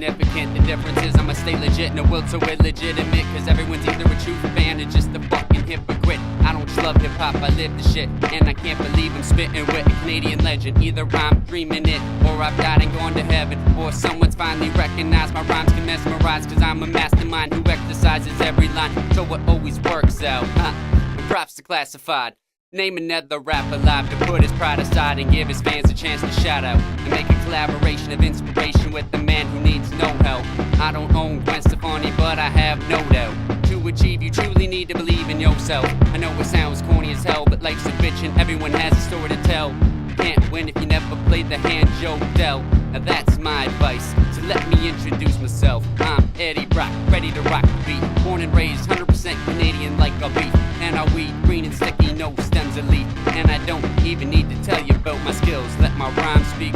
insignificant. The difference is I'ma stay legit, no will to illegitimate. Cause everyone's either a true fan or just a fucking hypocrite. I don't just love hip-hop, I live the shit. And I can't believe I'm spitting with a Canadian legend. Either I'm dreaming it, or I've died and gone to heaven, or someone's finally recognized my rhymes can mesmerize. Cause I'm a mastermind who exercises every line, so it always works out. And props to Classified. Name another rapper alive to put his pride aside and give his fans a chance to shout out and make a collaboration of inspiration with the man who needs no help. I don't own Gwen Stefani, but I have no doubt. To achieve, you truly need to believe in yourself. I know it sounds corny as hell, but life's a bitch and everyone has a story to tell. You can't win if you never played the hand Joe dealt. Now that's my advice, so let me introduce myself. I'm Eddie Brock, ready to rock the beat. Born and raised, 100% Canadian like a beef. And our weed green and sticky, no stems or leaf. And I don't even need to tell you about my skills. Let my rhymes speak